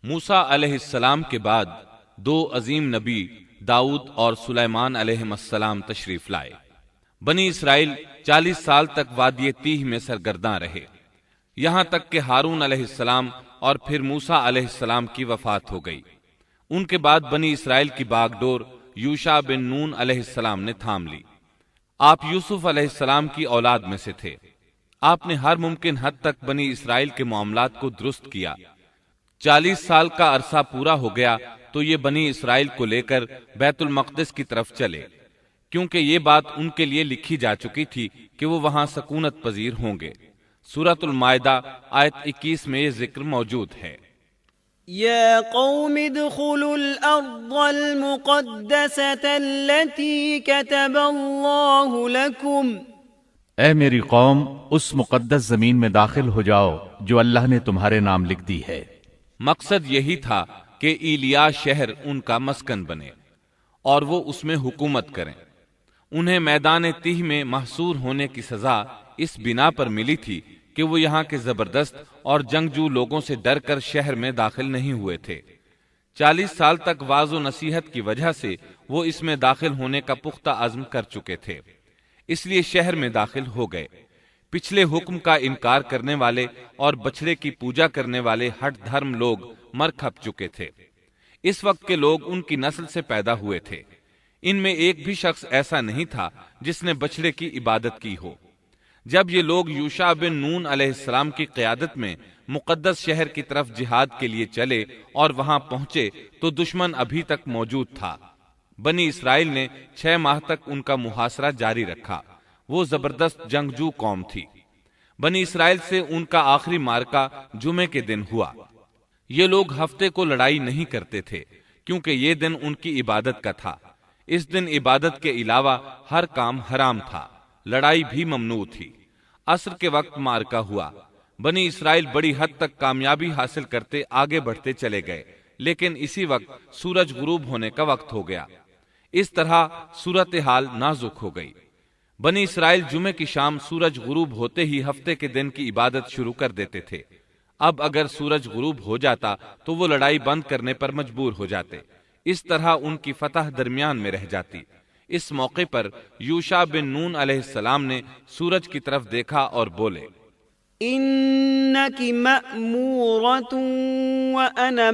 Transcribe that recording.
موسیٰ علیہ السلام کے بعد دو عظیم نبی داؤد اور سلیمان علیہ السلام تشریف لائے۔ بنی اسرائیل 40 سال تک وادی تیہ میں سرگرداں رہے، یہاں تک کہ ہارون علیہ السلام اور پھر موسیٰ علیہ السلام کی وفات ہو گئی۔ ان کے بعد بنی اسرائیل کی باغ ڈور یوشع بن نون علیہ السلام نے تھام لی۔ آپ یوسف علیہ السلام کی اولاد میں سے تھے۔ آپ نے ہر ممکن حد تک بنی اسرائیل کے معاملات کو درست کیا۔ 40 سال کا عرصہ پورا ہو گیا تو یہ بنی اسرائیل کو لے کر بیت المقدس کی طرف چلے، کیونکہ یہ بات ان کے لیے لکھی جا چکی تھی کہ وہ وہاں سکونت پذیر ہوں گے۔ سورۃ المائدہ آیت 21 میں یہ ذکر موجود ہے۔ يا قوم ادخلوا الأرض المقدسة التي كتب الله لكم۔ اے میری قوم، اس مقدس زمین میں داخل ہو جاؤ جو اللہ نے تمہارے نام لکھ دی ہے۔ مقصد یہی تھا کہ ایلیا شہر ان کا مسکن بنے اور وہ اس میں حکومت کریں۔ انہیں میدان تیہ میں محصور ہونے کی سزا اس بنا پر ملی تھی کہ وہ یہاں کے زبردست اور جنگجو لوگوں سے ڈر کر شہر میں داخل نہیں ہوئے تھے۔ 40 سال تک واعظ و نصیحت کی وجہ سے وہ اس میں داخل ہونے کا پختہ عزم کر چکے تھے، اس لیے شہر میں داخل ہو گئے۔ پچھلے حکم کا انکار کرنے والے اور بچڑے کی پوجا کرنے والے ہٹ دھرم لوگ مر کھپ چکے تھے۔ اس وقت کے لوگ ان کی نسل سے پیدا ہوئے تھے۔ ان میں ایک بھی شخص ایسا نہیں تھا جس نے بچڑے کی عبادت کی ہو۔ جب یہ لوگ یوشع بن نون علیہ السلام کی قیادت میں مقدس شہر کی طرف جہاد کے لیے چلے اور وہاں پہنچے تو دشمن ابھی تک موجود تھا۔ بنی اسرائیل نے 6 ماہ تک ان کا محاصرہ جاری رکھا۔ وہ زبردست جنگجو قوم تھی۔ بنی اسرائیل سے ان کا آخری معرکہ جمعے کے دن ہوا۔ یہ لوگ ہفتے کو لڑائی نہیں کرتے تھے کیونکہ یہ دن ان کی عبادت کا تھا۔ اس دن عبادت کے علاوہ ہر کام حرام تھا، لڑائی بھی ممنوع تھی۔ عصر کے وقت معرکہ ہوا۔ بنی اسرائیل بڑی حد تک کامیابی حاصل کرتے آگے بڑھتے چلے گئے، لیکن اسی وقت سورج غروب ہونے کا وقت ہو گیا۔ اس طرح صورتحال نازک ہو گئی۔ بنی اسرائیل جمعے کی شام سورج غروب ہوتے ہی ہفتے کے دن کی عبادت شروع کر دیتے تھے۔ اب اگر سورج غروب ہو جاتا تو وہ لڑائی بند کرنے پر مجبور ہو جاتے۔ اس طرح ان کی فتح درمیان میں رہ جاتی۔ اس موقع پر یوشع بن نون علیہ السلام نے سورج کی طرف دیکھا اور بولے، إنك مأمورة وأنا